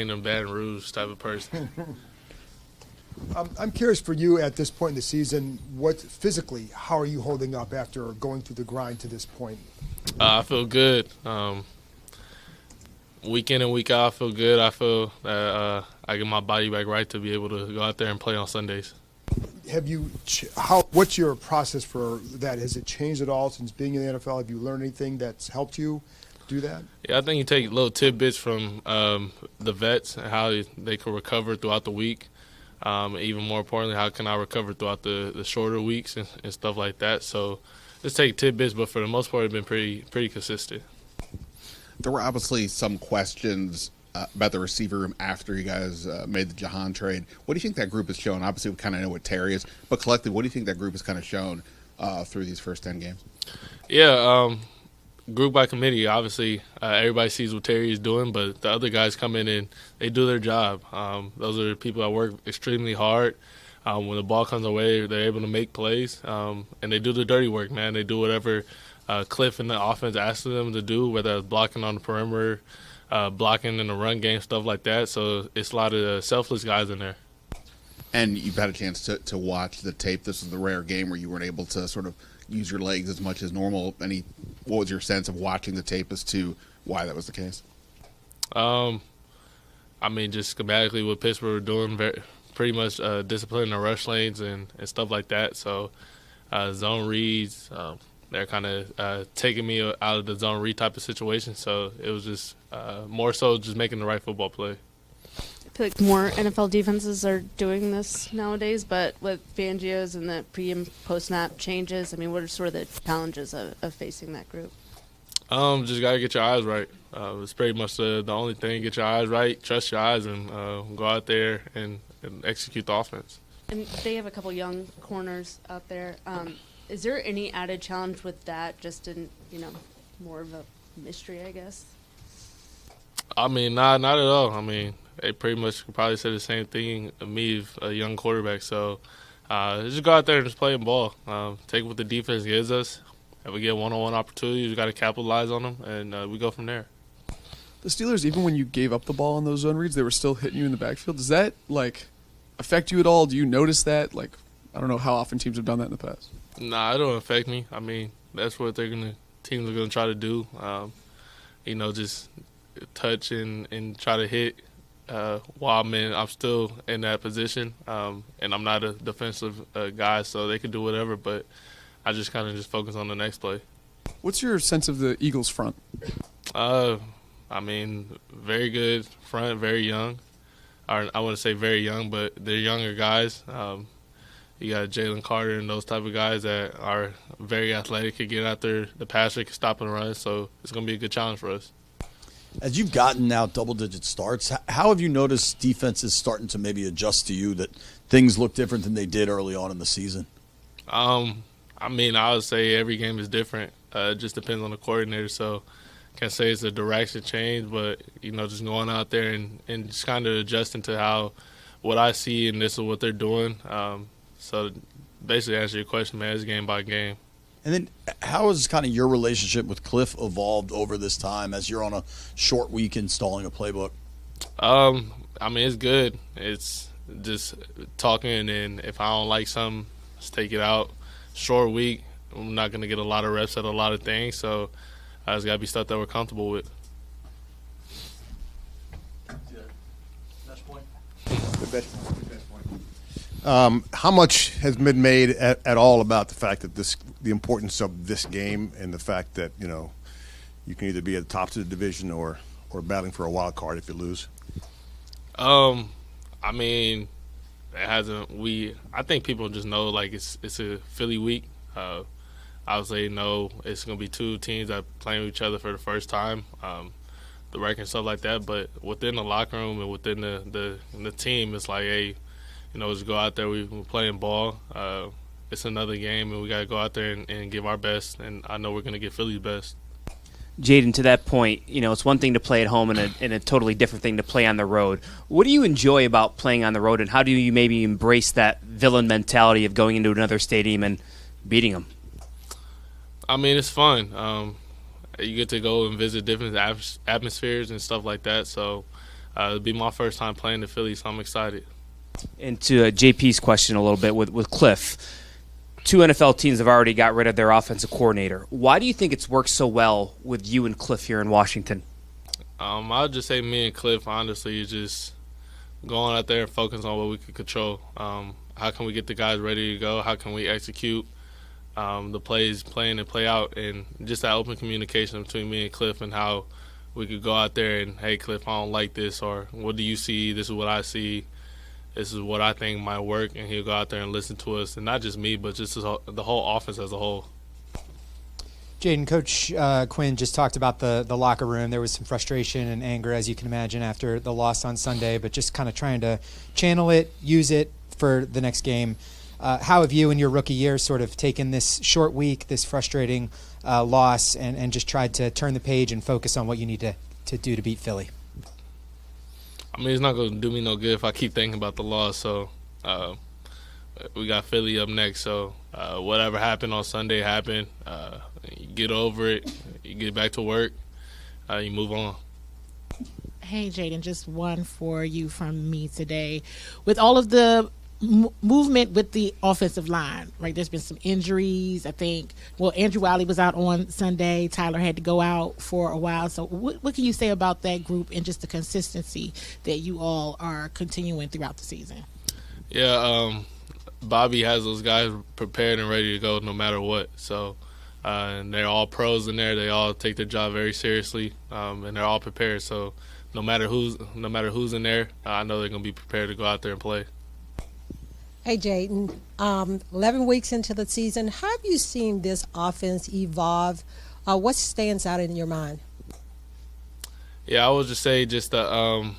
in a Baton Rouge type of person. I'm curious for you at this point in the season, physically, how are you holding up after going through the grind to this point? I feel good. Week in and week out, I feel good. I feel that I get my body back right to be able to go out there and play on Sundays. What's your process for that? Has it changed at all since being in the NFL? Have you learned anything that's helped you do that? Yeah, I think you take little tidbits from the vets and how they can recover throughout the week. Even more importantly, how can I recover throughout the shorter weeks and stuff like that. So just take tidbits, but for the most part, it's been pretty consistent. There were obviously some questions about the receiver room after you guys made the Jahan trade. What do you think that group has shown? Obviously, we kind of know what Terry is, but collectively, what do you think that group has kind of shown through these first 10 games? Yeah, group by committee. Obviously, everybody sees what Terry is doing, but the other guys come in and they do their job. Those are the people that work extremely hard. When the ball comes away, they're able to make plays, and they do the dirty work, man. They do whatever Cliff and the offense asks them to do, whether it's blocking on the perimeter, blocking in the run game, stuff like that. So it's a lot of selfless guys in there. And you've had a chance to watch the tape. This is the rare game where you weren't able to sort of use your legs as much as normal. What was your sense of watching the tape as to why that was the case? Just schematically what Pittsburgh were doing, pretty much disciplining the rush lanes and stuff like that. So zone reads, they're kind of taking me out of the zone read type of situation. So it was just more so just making the right football play. I feel like more NFL defenses are doing this nowadays, but with Fangio's and the pre- and post-snap changes, what are sort of the challenges of facing that group? Just got to get your eyes right. It's pretty much the only thing. Get your eyes right, trust your eyes, and go out there and execute the offense. And they have a couple young corners out there. Is there any added challenge with that, just in, more of a mystery, I guess? Not at all. They pretty much could probably say the same thing of me, a young quarterback. So just go out there and just play the ball. Take what the defense gives us. If we get one-on-one opportunities, we got to capitalize on them, and we go from there. The Steelers, even when you gave up the ball on those zone reads, they were still hitting you in the backfield. Does that, affect you at all? Do you notice that? I don't know how often teams have done that in the past. Nah, it don't affect me. That's what teams are going to try to do. Just touch and try to hit while I'm still in that position. And I'm not a defensive guy, so they can do whatever, but I just kind of focus on the next play. What's your sense of the Eagles' front? Very good front, very young. Or I wouldn't say very young, but they're younger guys. You got Jalen Carter and those type of guys that are very athletic, can get out there, the passer can stop and run, so it's going to be a good challenge for us. As you've gotten now double-digit starts, how have you noticed defenses starting to maybe adjust to you, that things look different than they did early on in the season? I would say every game is different. It just depends on the coordinator, so can't say it's a direction change, but, just going out there and just kind of adjusting to what I see and this is what they're doing. So basically, answer your question, man, it's game by game. And then how has kind of your relationship with Cliff evolved over this time as you're on a short week installing a playbook? It's good. It's just talking, and if I don't like something, just take it out. Short week, I'm not going to get a lot of reps at a lot of things, so it's got to be stuff that we're comfortable with. Best point? The best point. How much has been made at all about the fact that the importance of this game and the fact that you can either be at the top of the division or battling for a wild card if you lose? It hasn't. I think people just know it's a Philly week. I would say it's gonna be two teams that playing with each other for the first time. The record and stuff like that, but within the locker room and within the team, it's like, hey, just go out there. We're playing ball. It's another game, and we got to go out there and give our best, and I know we're going to get Philly's best. Jayden, to that point, it's one thing to play at home and a totally different thing to play on the road. What do you enjoy about playing on the road, and how do you maybe embrace that villain mentality of going into another stadium and beating them? It's fun. You get to go and visit different atmospheres and stuff like that, so it'll be my first time playing in Philly, so I'm excited. And to JP's question a little bit with Cliff, 2 NFL teams have already got rid of their offensive coordinator. Why do you think it's worked so well with you and Cliff here in Washington? I'll just say me and Cliff, honestly, is just going out there and focus on what we can control. How can we get the guys ready to go? How can we execute the plays, play in and play out, and just that open communication between me and Cliff and how we could go out there and, hey, Cliff, I don't like this, or what do you see? This is what I see. This is what I think might work, and he'll go out there and listen to us, and not just me, but just the whole offense as a whole. Jayden, Coach Quinn just talked about the locker room. There was some frustration and anger, as you can imagine, after the loss on Sunday, but just kind of trying to channel it, use it for the next game. How have you in your rookie year sort of taken this short week, this frustrating loss, and just tried to turn the page and focus on what you need to do to beat Philly? I mean, it's not going to do me no good if I keep thinking about the loss. So we got Philly up next. So whatever happened on Sunday happened. You get over it. You get back to work. You move on. Hey, Jayden, just one for you from me today. With all of the movement with the offensive line, right? There's been some injuries. I think, Andrew Wiley was out on Sunday. Tyler had to go out for a while. So what can you say about that group and just the consistency that you all are continuing throughout the season? Yeah, Bobby has those guys prepared and ready to go no matter what. So and they're all pros in there. They all take their job very seriously, and they're all prepared. So no matter who's in there, I know they're going to be prepared to go out there and play. Hey, Jayden, 11 weeks into the season, how have you seen this offense evolve? What stands out in your mind? Yeah, I would just say just the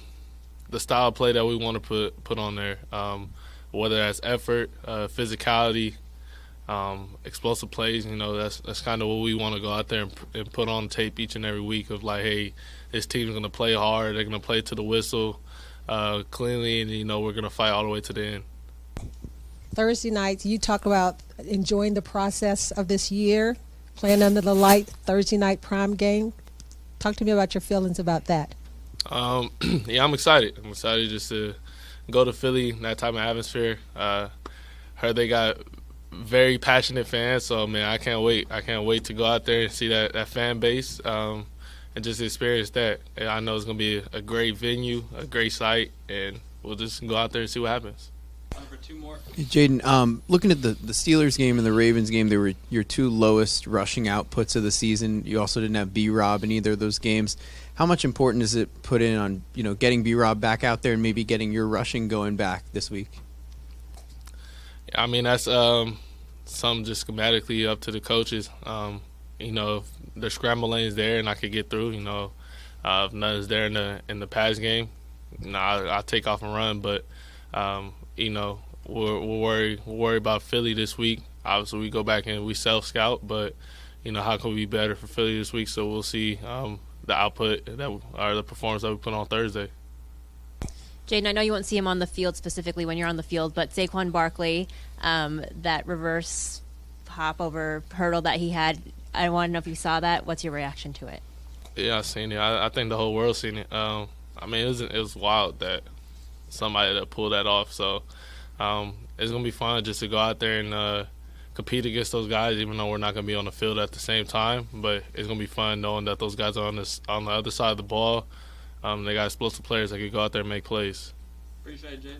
style of play that we want to put on there, whether that's effort, physicality, explosive plays. You know, that's kind of what we want to go out there and put on tape each and every week of like, hey, this team's going to play hard. They're going to play to the whistle cleanly, and, you know, we're going to fight all the way to the end. Thursday nights, you talk about enjoying the process of this year, playing under the light, Thursday night prime game. Talk to me about your feelings about that. Yeah, I'm excited. I'm excited just to go to Philly, that type of atmosphere. Heard they got very passionate fans, so, man, I can't wait. I can't wait to go out there and see that fan base and just experience that. And I know it's going to be a great venue, a great site, and we'll just go out there and see what happens. Two more. Jayden, looking at the Steelers game and the Ravens game, they were your 2 lowest rushing outputs of the season. You also didn't have B-Rob in either of those games. How much important is it put in on, you know, getting B-Rob back out there and maybe getting your rushing going back this week? Yeah, I mean, that's something just schematically up to the coaches. You know, if the scramble lane's there and I could get through, you know, if nothing's there in the pass game, you know, I'll take off and run. But, you know, we'll worry about Philly this week. Obviously, we go back and we self-scout, but, you know, how can we be better for Philly this week? So we'll see the output or the performance that we put on Thursday. Jayden, I know you won't see him on the field specifically when you're on the field, but Saquon Barkley, that reverse hop over hurdle that he had, I want to know if you saw that. What's your reaction to it? Yeah, I've seen it. I think the whole world's seen it. I mean, it was wild that somebody that pulled that off. So it's going to be fun just to go out there and compete against those guys, even though we're not going to be on the field at the same time. But it's going to be fun knowing that those guys are on the other side of the ball. They got explosive players that can go out there and make plays. Appreciate it, Jay.